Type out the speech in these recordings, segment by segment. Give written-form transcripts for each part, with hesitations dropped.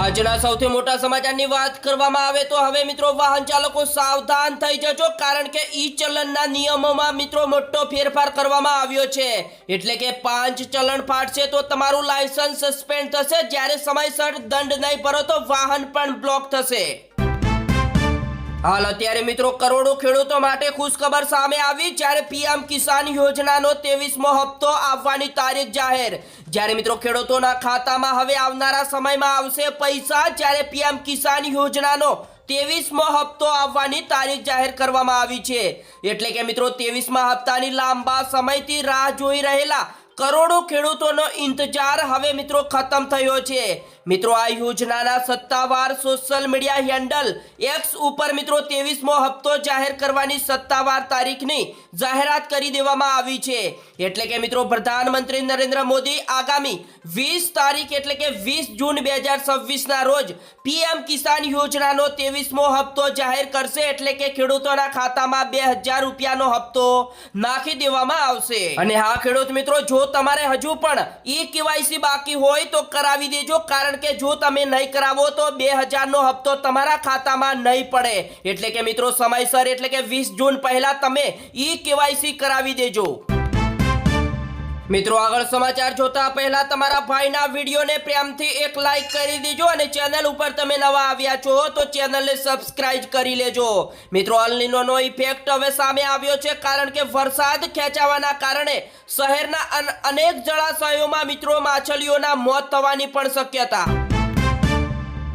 આજના સૌથી મોટા સમાચારની વાત કરવામાં આવે તો હવે મિત્રો વાહન ચાલકો સાવધાન થઈ જજો, કારણ કે ઈ ચલણના નિયમોમાં મિત્રો મોટો ફેરફાર કરવામાં આવ્યો છે। એટલે કે 5 ચલણ ફાટશે તો તમારું લાયસન્સ સસ્પેન્ડ થશે, જ્યારે સમયસર દંડ નહીં ભરો તો વાહન પણ બ્લોક થશે। હાલ અત્યારે મિત્રો કરોડો ખેડૂતો માટે ખુશખબર સામે આવી, જ્યારે પીએમ કિસાન યોજનાનો 23મો હપ્તો આવવાની તારીખ જાહેર। જ્યારે મિત્રો ખેડૂતોના ખાતામાં હવે આવનારા સમયમાં આવશે પૈસા, જ્યારે પીએમ કિસાન યોજનાનો 23મો હપ્તો આવવાની તારીખ જાહેર કરવામાં આવી છે। એટલે કે મિત્રો 23મા હપ્તાની લાંબા સમયથી રાહ જોઈ રહેલા કરોડો ખેડૂતોનો ઇંતજાર હવે મિત્રો ખતમ થયો છે। મિત્રો આ યોજનાના સત્તાવાર સોશિયલ મીડિયા હેન્ડલ એક્સ ઉપર મિત્રો 23મો હપ્તો જાહેર કરવાની સત્તાવાર તારીખની જાહેરાત કરી દેવામાં આવી છે। એટલે કે મિત્રો પ્રધાનમંત્રી નરેન્દ્ર મોદી આગામી 20 તારીખ એટલે કે 20 જૂન 2026ના રોજ પીએમ કિસાન યોજનાનો 23મો હપ્તો જાહેર કરશે। એટલે કે ખેડૂતોના ખાતામાં 2000 રૂપિયાનો હપ્તો નાખી દેવામાં આવશે। અને હા ખેડૂત મિત્રો, જો તમારે હજુ પણ ઈ કેવાયસી બાકી હોય તો કરાવી દેજો, કારણ કે જો તમે નહીં કરાવો તો 2000 નો હપ્તો તમારા ખાતામાં નહીં પડે। એટલે કે મિત્રો સમયસર એટલે કે 20 જૂન પહેલા તમે ઈ કેવાયસી કરાવી દેજો। મિત્રો આગળ સમાચાર જોતા પહેલા તમારા ભાઈના વિડીયોને પ્રેમથી એક લાઈક કરી દેજો, અને ચેનલ ઉપર તમે નવા આવ્યા છો તો ચેનલને સબસ્ક્રાઇબ કરી લેજો। મિત્રો અલ નીનોનો ઇફેક્ટ હવે સામે આવ્યો છે, કારણ કે વરસાદ ખેંચાવાના કારણે શહેરના અનેક જળાશયોમાં મિત્રો માછલીઓના મોત થવાની પણ શક્યતા।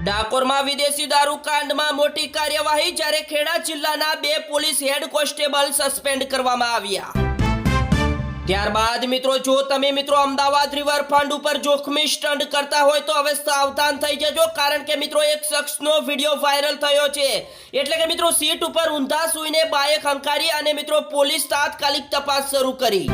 ડાકોરમાં વિદેશી દારૂ કાંડમાં મોટી કાર્યવાહી, જ્યારે ખેડા જિલ્લાના 2 પોલીસ હેડ કોન્સ્ટેબલ સસ્પેન્ડ કરવામાં આવ્યા। ત્યારબાદ મિત્રો જો તમે મિત્રો અમદાવાદ રિવરફ્રન્ટ ઉપર જોખમી સ્ટન્ટ કરતા હોય તો હવે સાવધાન થઈ જજો, કારણ કે મિત્રો એક શખ્સનો વિડીયો વાયરલ થયો છે। એટલે કે મિત્રો સીટ ઉપર ઊંધા સૂઈને બાઇક હંકારી અને મિત્રો પોલીસ તાત્કાલિક તપાસ શરૂ કરી।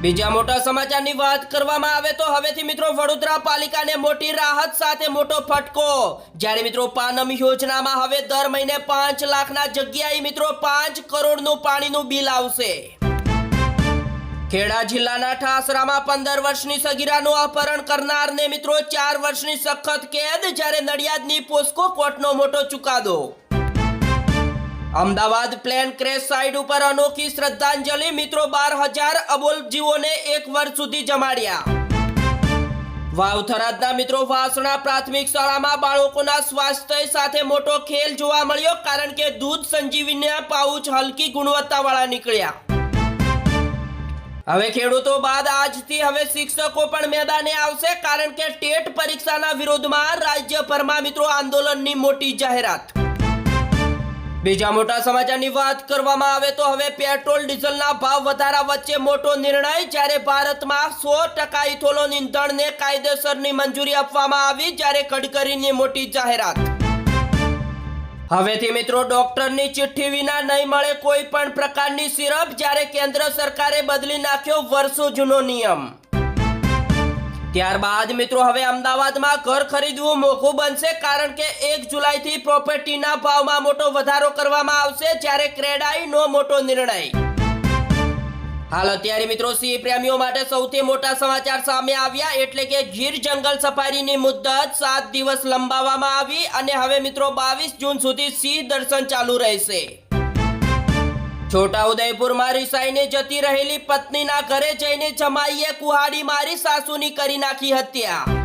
બીજા મોટા સમાચારની વાત કરવામાં આવે તો હવેથી મિત્રો વડોદરા પાલિકાને મોટી રાહત સાથે મોટો ફટકો, જ્યારે મિત્રો પાનમ યોજનામાં હવે દર મહિને 5 લાખના જગ્યાએ મિત્રો 5 કરોડનું પાણીનું બિલ આવશે। ખેડા જિલ્લાના ઠાસરામાં 15 વર્ષની સગીરાનું અપહરણ કરનારને મિત્રો 4 વર્ષની સખત કેદ, જ્યારે નડિયાદની પોસ્કો કોર્ટનો મોટો ચુકાદો। અમદાવાદ પ્લેન ક્રેશ સાઇટ ઉપર અનોખી શ્રદ્ધાંજલિ, મિત્રો 12,000 અબોલ જીવોને 1 વર્ષ સુધી જમાડ્યા। વાવથરાદના મિત્રો વાસણા પ્રાથમિક શાળામાં બાળકોના સ્વાસ્થ્ય સાથે મોટો ખેલ જોવા મળ્યો, કારણ કે દૂધ સંજીવનીના પાઉચ હલકી ગુણવત્તાવાળા નીકળ્યા। હવે ખેડૂતો બાદ આજથી હવે શિક્ષકો પણ મેદાને આવશે, કારણ કે ટેટ પરીક્ષાના વિરોધમાં રાજ્યભરમાં મિત્રો આંદોલનની મોટી જાહેરાત। બીજા મોટા સમાચારની વાત કરવામાં આવે તો હવે પેટ્રોલ ડીઝલના ભાવ વધારા વચ્ચે મોટો નિર્ણય, જ્યારે ભારતમાં 100% ઇથોનોલ ઇંધણને કાયદેસરની મંજૂરી આપવામાં આવી, જ્યારે ગડકરીની મોટી જાહેરાત। હવેથી મિત્રો ડોક્ટરની ચિઠ્ઠી વિના નહીં મળે કોઈ પણ પ્રકારની સિરપ, જ્યારે કેન્દ્ર સરકારે બદલી નાખ્યો વર્ષો જૂનો નિયમ। ત્યારબાદ મિત્રો હવે અમદાવાદમાં ઘર ખરીદવું મોંઘું બનશે, કારણ કે 1 જુલાઈથી પ્રોપર્ટીના ભાવમાં મોટો વધારો કરવામાં આવશે, જ્યારે ક્રેડાઈનો મોટો નિર્ણય। હાલ અત્યારે મિત્રો સિંહ પ્રેમીઓ માટે સૌથી મોટા સમાચાર સામે આવ્યા, એટલે કે ગીર જંગલ સફારીની મુદ્દત 7 દિવસ લંબાવવામાં આવી, અને હવે મિત્રો 22 જૂન સુધી સિંહ દર્શન ચાલુ રહેશે। છોટાઉદેપુરમાં રિસાઈને જતી રહેલી પત્નીના ઘરે જઈને જમાઈએ કુહાડી મારી સાસુની કરી નાખી હત્યા।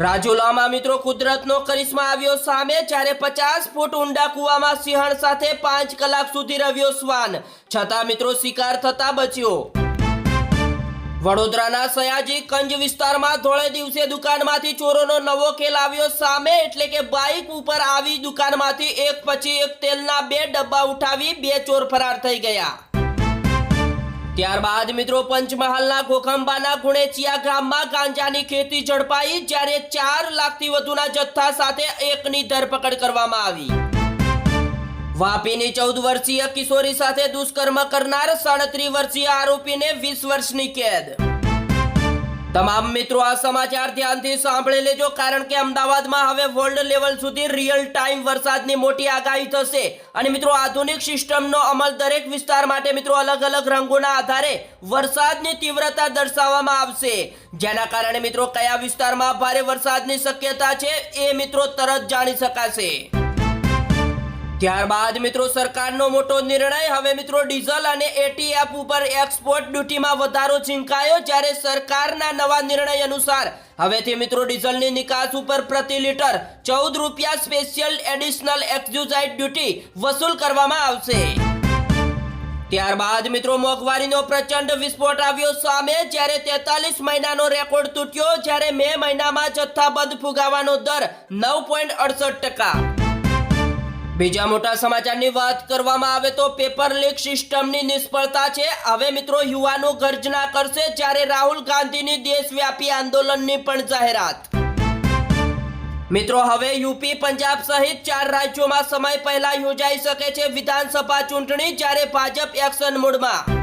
રાજુલામાં મિત્રો કુદરતનો કરિશ્મા આવ્યો સામે, જ્યારે 50 ફૂટ ઊંડા કૂવામાં સિંહણ સાથે 5 કલાક સુધી રહ્યો શ્વાન, છતાં મિત્રો શિકાર થતા બચ્યો। વડોદરાના સયાજી કંજ વિસ્તારમાં ધોળે દિવસે દુકાનમાંથી ચોરોનો નવો ખેલ આવ્યો સામે, એટલે કે બાઇક ઉપર આવી દુકાનમાંથી એક પછી એક તેલના 2 ડબ્બા ઉઠાવી 2 ચોર ફરાર થઈ ગયા। ત્યારબાદ મિત્રો પંચમહાલના ગોખંબાના ગુણેચિયા ગામમાં ગાંજાની ખેતી ઝડપાઈ, જ્યારે 4 લાખથી વધુના જથ્થા સાથે એકની ધરપકડ કરવામાં આવી। વાપીની 14 વર્ષીય કિશોરી સાથે દુષ્કર્મ કરનાર 37 વર્ષીય આરોપીને 20 વર્ષની કેદ। તમામ મિત્રો આ સમાચાર ધ્યાનથી સાંભળી લેજો, કારણ કે અમદાવાદમાં હવે વર્લ્ડ લેવલ સુધી રિયલ ટાઈમ વરસાદની મોટી આગાહી થશે. અને મિત્રો આધુનિક સિસ્ટમનો અમલ દરેક વિસ્તાર માટે મિત્રો અલગ અલગ રંગોના આધારે વરસાદની તીવ્રતા દર્શાવવામાં આવશે, જેના કારણે મિત્રો કયા વિસ્તારમાં ભારે વરસાદની શક્યતા છે એ મિત્રો તરત જાણી શકાશે. ત્યારબાદ મિત્રો સરકારનો મોટો નિર્ણય. હવે મિત્રો ડીઝલ અને એટીએફ ઉપર એક્સપોર્ટ ડ્યુટીમાં વધારો ઝીંકાયો, જ્યારે સરકારના નવા નિર્ણય અનુસાર હવેથી મિત્રો ડીઝલની નિકાસ ઉપર પ્રતિ લીટર 14 રૂપિયા સ્પેશિયલ એડિશનલ એક્ઝાઇઝ ડ્યુટી વસૂલ કરવામાં આવશે. ત્યારબાદ મિત્રો મોંઘવારીનો પ્રચંડ વિસ્ફોટ આવ્યો સામે, જ્યારે 43 મહિનાનો રેકોર્ડ તૂટ્યો, જ્યારે મે મહિનામાં જથ્થાબંધ ફુગાવાનો દર 9.68%. બીજા મોટા સમાચારની વાત કરવામાં આવે તો પેપર લીક સિસ્ટમની નિષ્ફળતા છે. હવે મિત્રો યુવાનો ગર્જના કરશે, જ્યારે રાહુલ ગાંધીની દેશવ્યાપી આંદોલનની પણ જાહેરાત. મિત્રો હવે યુપી, પંજાબ સહિત 4 રાજ્યોમાં સમય પહેલા યોજાઈ શકે છે વિધાનસભા ચૂંટણી, જ્યારે ભાજપ એક્શન મોડમાં.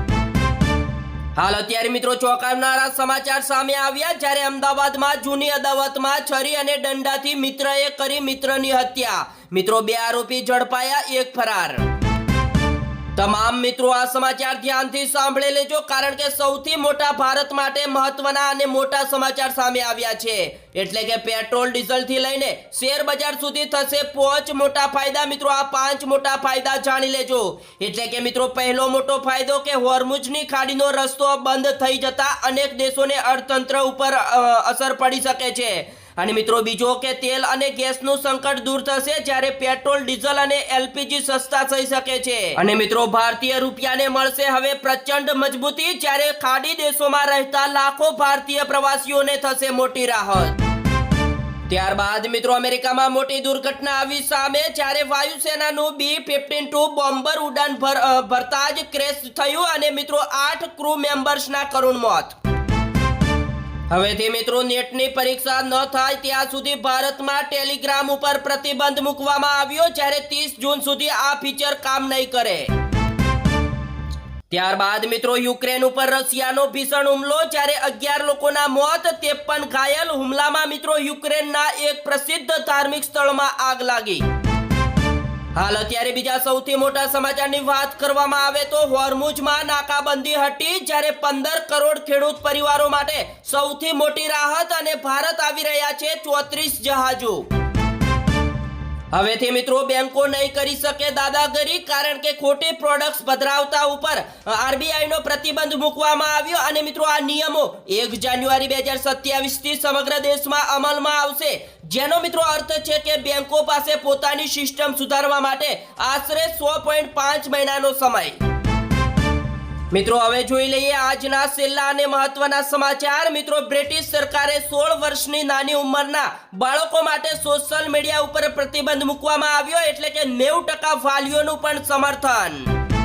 હાલ અત્યારે મિત્રો ચોંકાવનારા સમાચાર સામે આવ્યા, જ્યારે અમદાવાદમાં જૂની અદાવતમાં છરી અને દંડાથી મિત્રએ કરી મિત્રની હત્યા. મિત્રો 2 આરોપી ઝડપાયા, 1 ફરાર. તમામ મિત્રો આ સમાચાર ધ્યાનથી સાંભળી લેજો, કારણ કે સૌથી મોટા ભારત માટે મહત્વના અને મોટા સમાચાર સામે આવ્યા છે. એટલે કે પેટ્રોલ ડીઝલથી લઈને શેર બજાર સુધી થશે 5 મોટા ફાયદા. મિત્રો આ 5 મોટા ફાયદા જાણી લેજો. એટલે કે મિત્રો પહેલો મોટો ફાયદો કે હોર્મુઝની ખાડીનો રસ્તો બંધ થઈ જતા અનેક દેશોને અર્થતંત્ર ઉપર અસર પડી શકે છે. અને મિત્રો બીજો કે તેલ અને ગેસનું સંકટ દૂર થશે, જ્યારે પેટ્રોલ, ડીઝલ અને એલપીજી સસ્તા થઈ શકે છે. અને મિત્રો ભારતીય રૂપિયાને મળશે હવે પ્રચંડ મજબૂતી, જ્યારે ખાડી દેશોમાં રહેતા લાખો ભારતીય પ્રવાસીઓને થશે મોટી રાહત. ત્યારબાદ મિત્રો અમેરિકામાં મોટી દુર્ઘટના આવી સામે, જ્યારે વાયુસેનાનું B-52 બોમ્બર ઉડાન ભરતા જ ક્રેશ થયું અને મિત્રો 8 ક્રૂ મેમ્બર્સના કરુણ મોત. હવેથી મિત્રો નેટની પરીક્ષા ન થાય ત્યાં સુધી ભારતમાં ટેલિગ્રામ ઉપર પ્રતિબંધ મૂકવામાં આવ્યો, જ્યારે 30 જૂન સુધી આ ફીચર કામ નહીં કરે. ત્યારબાદ મિત્રો યુક્રેન ઉપર રશિયાનો ભીષણ હુમલો, જ્યારે 11 લોકોના મોત, 53 ઘાયલ. હુમલામાં મિત્રો યુક્રેનના એક પ્રસિદ્ધ ધાર્મિક સ્થળમાં આગ લાગી. હાલ અત્યારે બીજા સૌથી મોટા સમાચારની વાત કરવામાં આવે તો હોર્મુઝમાં નાકાબંધી હટી, જ્યારે 15 કરોડ ખેડૂત પરિવારો માટે સૌથી મોટી રાહત, અને ભારત આવી રહ્યા છે 34 જહાજો. હવેથી મિત્રો બેંકો નહીં કરી શકે દાદાગીરી, કારણ કે ખોટી પ્રોડક્ટ્સ પધરાવતા ઉપર આરબીઆઈનો પ્રતિબંધ મૂકવામાં આવ્યો. અને મિત્રો આ નિયમો 1 જાન્યુઆરી 2027 થી સમગ્ર દેશમાં અમલમાં આવશે, જેનો મિત્રો અર્થ છે કે બેંકો પાસે પોતાની સિસ્ટમ સુધારવા માટે આશરે 100.5 મહિનાનો સમય. મિત્રો હવે જોઈ લઈએ આજના છેલ્લા અને મહત્વના સમાચાર. મિત્રો બ્રિટિશ સરકારે 16 વર્ષની નાની ઉંમરના બાળકો માટે સોશિયલ મીડિયા ઉપર પ્રતિબંધ મૂકવામાં આવ્યો, એટલે કે 90% વાલીઓનું પણ સમર્થન.